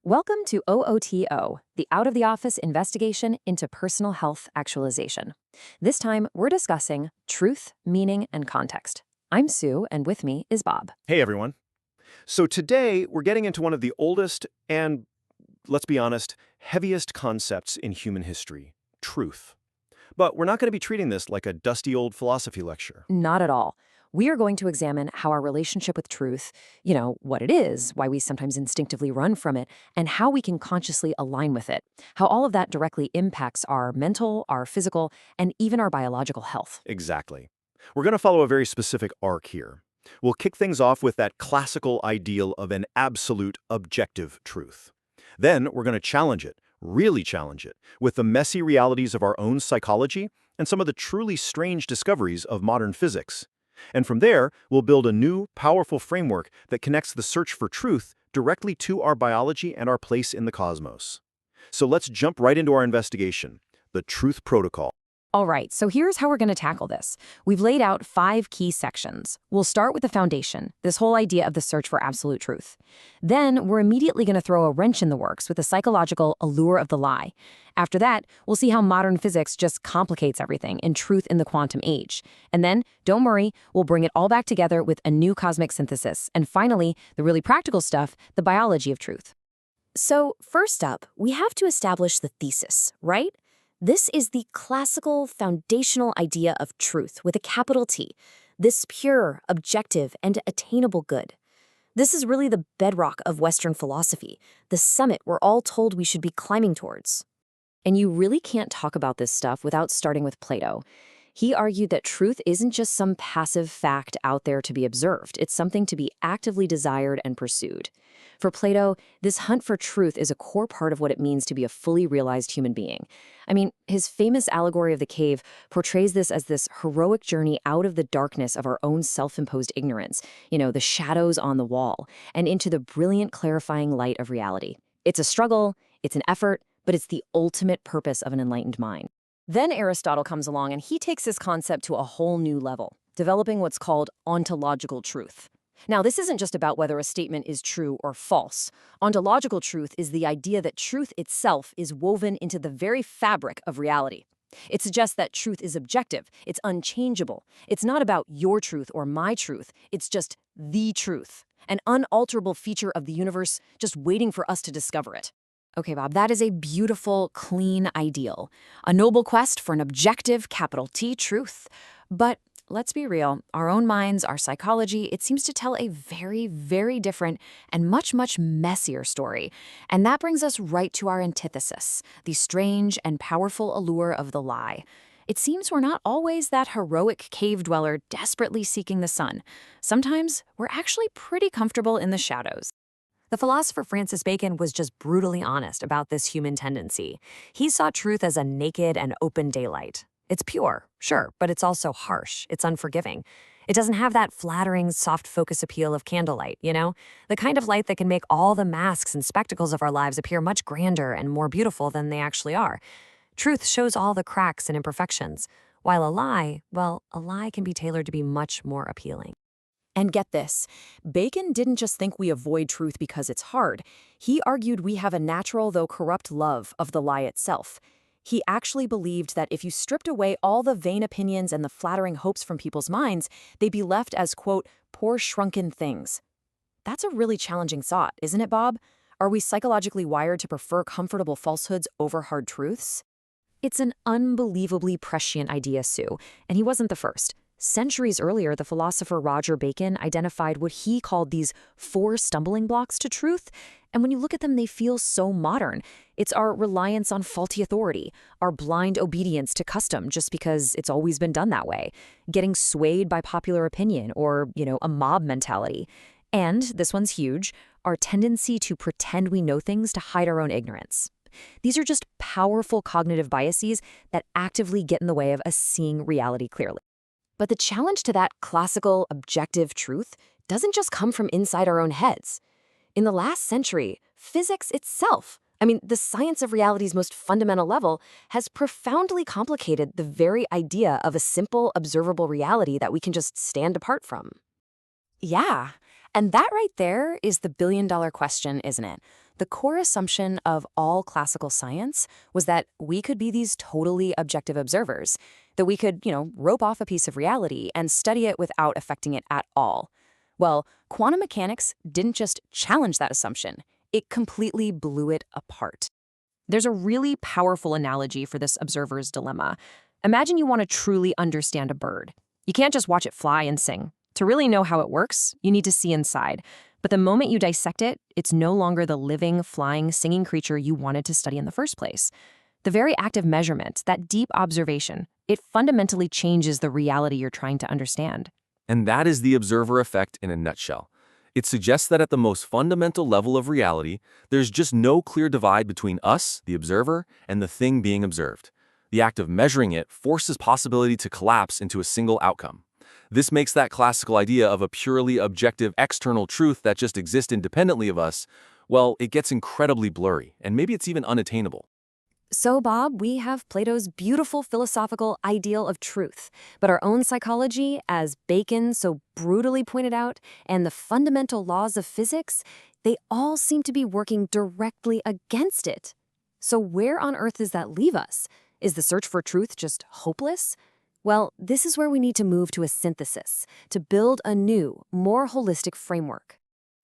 Welcome to OOTO, the Out of the Office Investigation into Personal Health Actualization. This time, we're discussing truth, meaning, and context. I'm Sue, and with me is Bob. Hey everyone. So today we're getting into one of the oldest and, let's be honest, heaviest concepts in human history, truth. But we're not going to be treating this like a dusty old philosophy lecture. Not at all. We are going to examine how our relationship with truth, what it is, why we sometimes instinctively run from it, and how we can consciously align with it. How all of that directly impacts our mental, our physical, and even our biological health. Exactly. We're going to follow a very specific arc here. We'll kick things off with that classical ideal of an absolute objective truth. Then we're going to challenge it, really challenge it, with the messy realities of our own psychology and some of the truly strange discoveries of modern physics. And from there, we'll build a new, powerful framework that connects the search for truth directly to our biology and our place in the cosmos. So let's jump right into our investigation, the Truth Protocol. All right, so here's how we're going to tackle this. We've laid out 5 key sections. We'll start with the foundation, this whole idea of the search for absolute truth. Then we're immediately going to throw a wrench in the works with the psychological allure of the lie. After that, we'll see how modern physics just complicates everything and truth in the quantum age. And then, don't worry, we'll bring it all back together with a new cosmic synthesis. And finally, the really practical stuff, the biology of truth. So first up, we have to establish the thesis, right? This is the classical foundational idea of truth with a capital T, this pure, objective, and attainable good. This is really the bedrock of Western philosophy, the summit we're all told we should be climbing towards. And you really can't talk about this stuff without starting with Plato. He argued that truth isn't just some passive fact out there to be observed. It's something to be actively desired and pursued. For Plato, this hunt for truth is a core part of what it means to be a fully realized human being. I mean, his famous allegory of the cave portrays this as this heroic journey out of the darkness of our own self-imposed ignorance, the shadows on the wall, and into the brilliant clarifying light of reality. It's a struggle, it's an effort, but it's the ultimate purpose of an enlightened mind. Then Aristotle comes along and he takes this concept to a whole new level, developing what's called ontological truth. Now, this isn't just about whether a statement is true or false. Ontological truth is the idea that truth itself is woven into the very fabric of reality. It suggests that truth is objective, it's unchangeable. It's not about your truth or my truth, it's just the truth, an unalterable feature of the universe just waiting for us to discover it. Okay, Bob, that is a beautiful, clean ideal. A noble quest for an objective, capital T, truth. But let's be real, our own minds, our psychology, it seems to tell a very, very different and much, much messier story. And that brings us right to our antithesis, the strange and powerful allure of the lie. It seems we're not always that heroic cave dweller desperately seeking the sun. Sometimes we're actually pretty comfortable in the shadows. The philosopher Francis Bacon was just brutally honest about this human tendency. He saw truth as a naked and open daylight. It's pure, sure, but it's also harsh. It's unforgiving. It doesn't have that flattering, soft focus appeal of candlelight, the kind of light that can make all the masks and spectacles of our lives appear much grander and more beautiful than they actually are. Truth shows all the cracks and imperfections, while a lie can be tailored to be much more appealing. And get this, Bacon didn't just think we avoid truth because it's hard. He argued we have a natural, though corrupt, love of the lie itself. He actually believed that if you stripped away all the vain opinions and the flattering hopes from people's minds, they'd be left as, quote, poor shrunken things. That's a really challenging thought, isn't it, Bob? Are we psychologically wired to prefer comfortable falsehoods over hard truths? It's an unbelievably prescient idea, Sue, and he wasn't the first. Centuries earlier, the philosopher Roger Bacon identified what he called these 4 stumbling blocks to truth. And when you look at them, they feel so modern. It's our reliance on faulty authority, our blind obedience to custom just because it's always been done that way, getting swayed by popular opinion or, a mob mentality. And, this one's huge, our tendency to pretend we know things to hide our own ignorance. These are just powerful cognitive biases that actively get in the way of us seeing reality clearly. But the challenge to that classical, objective truth doesn't just come from inside our own heads. In the last century, physics itself, the science of reality's most fundamental level, has profoundly complicated the very idea of a simple, observable reality that we can just stand apart from. Yeah, and that right there is the billion-dollar question, isn't it? The core assumption of all classical science was that we could be these totally objective observers, that we could, rope off a piece of reality and study it without affecting it at all. Well, quantum mechanics didn't just challenge that assumption, it completely blew it apart. There's a really powerful analogy for this observer's dilemma. Imagine you want to truly understand a bird. You can't just watch it fly and sing. To really know how it works, you need to see inside. But the moment you dissect it, it's no longer the living, flying, singing creature you wanted to study in the first place. The very act of measurement, that deep observation, it fundamentally changes the reality you're trying to understand. And that is the observer effect in a nutshell. It suggests that at the most fundamental level of reality, there's just no clear divide between us, the observer, and the thing being observed. The act of measuring it forces possibility to collapse into a single outcome. This makes that classical idea of a purely objective external truth that just exists independently of us, well, it gets incredibly blurry, and maybe it's even unattainable. So, Bob, we have Plato's beautiful philosophical ideal of truth, but our own psychology, as Bacon so brutally pointed out, and the fundamental laws of physics, they all seem to be working directly against it. So where on earth does that leave us? Is the search for truth just hopeless? Well, this is where we need to move to a synthesis, to build a new, more holistic framework.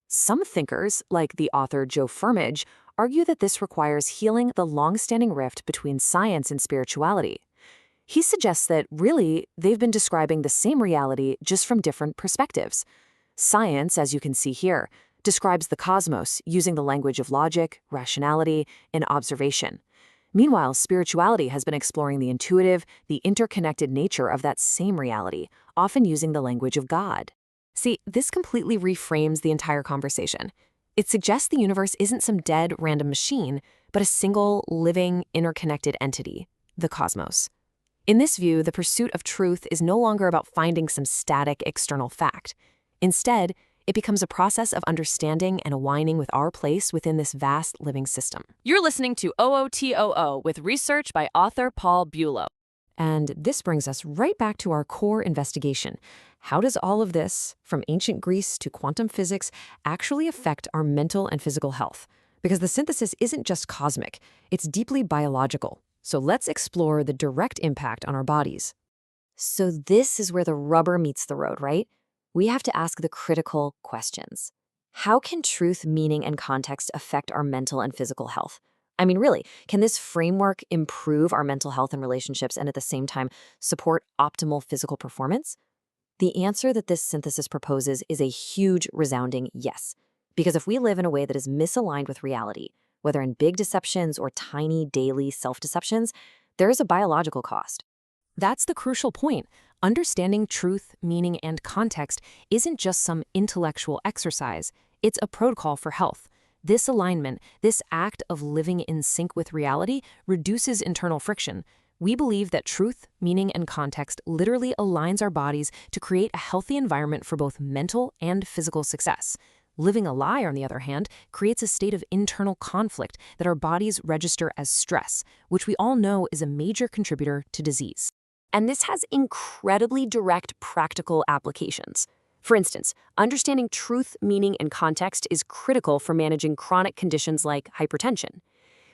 Some thinkers, like the author Joe Firmage, argue that this requires healing the long-standing rift between science and spirituality. He suggests that, really, they've been describing the same reality just from different perspectives. Science, as you can see here, describes the cosmos using the language of logic, rationality, and observation. Meanwhile, spirituality has been exploring the intuitive, the interconnected nature of that same reality, often using the language of God. See, this completely reframes the entire conversation. It suggests the universe isn't some dead, random machine, but a single, living, interconnected entity, the cosmos. In this view, the pursuit of truth is no longer about finding some static external fact. Instead, it becomes a process of understanding and aligning with our place within this vast living system. You're listening to OOTOO with research by author Paul Bulow. And this brings us right back to our core investigation. How does all of this, from ancient Greece to quantum physics, actually affect our mental and physical health? Because the synthesis isn't just cosmic, it's deeply biological. So let's explore the direct impact on our bodies. So this is where the rubber meets the road, right? We have to ask the critical questions. How can truth, meaning, and context affect our mental and physical health? I mean, really, can this framework improve our mental health and relationships and at the same time support optimal physical performance? The answer that this synthesis proposes is a huge, resounding yes. Because if we live in a way that is misaligned with reality, whether in big deceptions or tiny daily self-deceptions, there is a biological cost. That's the crucial point. Understanding truth, meaning, and context isn't just some intellectual exercise. It's a protocol for health. This alignment, this act of living in sync with reality, reduces internal friction. We believe that truth, meaning, and context literally aligns our bodies to create a healthy environment for both mental and physical success. Living a lie, on the other hand, creates a state of internal conflict that our bodies register as stress, which we all know is a major contributor to disease. And this has incredibly direct practical applications. For instance, understanding truth, meaning, and context is critical for managing chronic conditions like hypertension.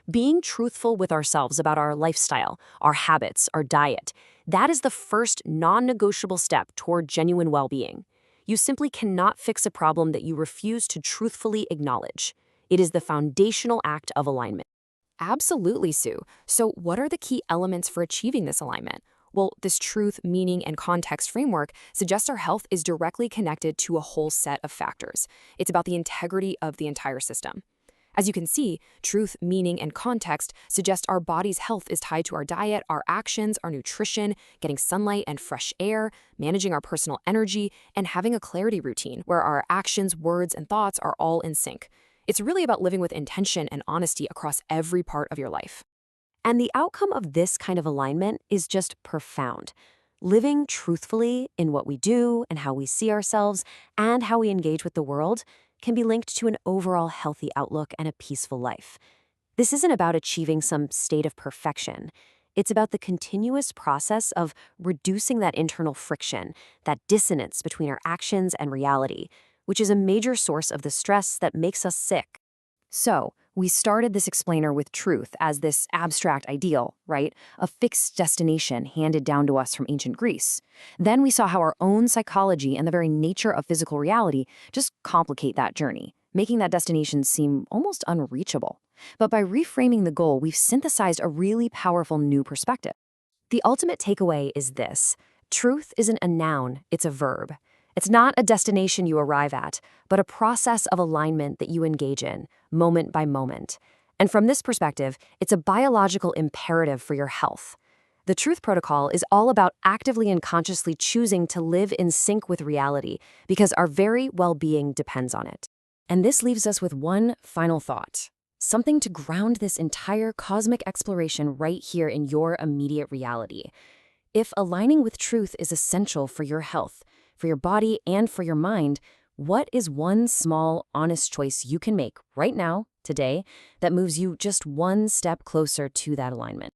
Being truthful with ourselves about our lifestyle, our habits, our diet, that is the first non-negotiable step toward genuine well-being. You simply cannot fix a problem that you refuse to truthfully acknowledge. It is the foundational act of alignment. Absolutely, Sue. So what are the key elements for achieving this alignment? Well, this truth, meaning, and context framework suggests our health is directly connected to a whole set of factors. It's about the integrity of the entire system. As you can see, truth, meaning, and context suggest our body's health is tied to our diet, our actions, our nutrition, getting sunlight and fresh air, managing our personal energy, and having a clarity routine where our actions, words, and thoughts are all in sync. It's really about living with intention and honesty across every part of your life. And the outcome of this kind of alignment is just profound. Living truthfully in what we do and how we see ourselves and how we engage with the world can be linked to an overall healthy outlook and a peaceful life. This isn't about achieving some state of perfection. It's about the continuous process of reducing that internal friction, that dissonance between our actions and reality, which is a major source of the stress that makes us sick. So, We started this explainer with truth as this abstract ideal, right? A fixed destination handed down to us from ancient Greece. Then we saw how our own psychology and the very nature of physical reality just complicate that journey, making that destination seem almost unreachable. But by reframing the goal, we've synthesized a really powerful new perspective. The ultimate takeaway is this: truth isn't a noun, it's a verb. It's not a destination you arrive at, but a process of alignment that you engage in, moment by moment. And from this perspective, it's a biological imperative for your health. The Truth Protocol is all about actively and consciously choosing to live in sync with reality, because our very well-being depends on it. And this leaves us with one final thought, something to ground this entire cosmic exploration right here in your immediate reality. If aligning with truth is essential for your health, for your body, and for your mind, what is one small, honest choice you can make right now, today, that moves you just one step closer to that alignment?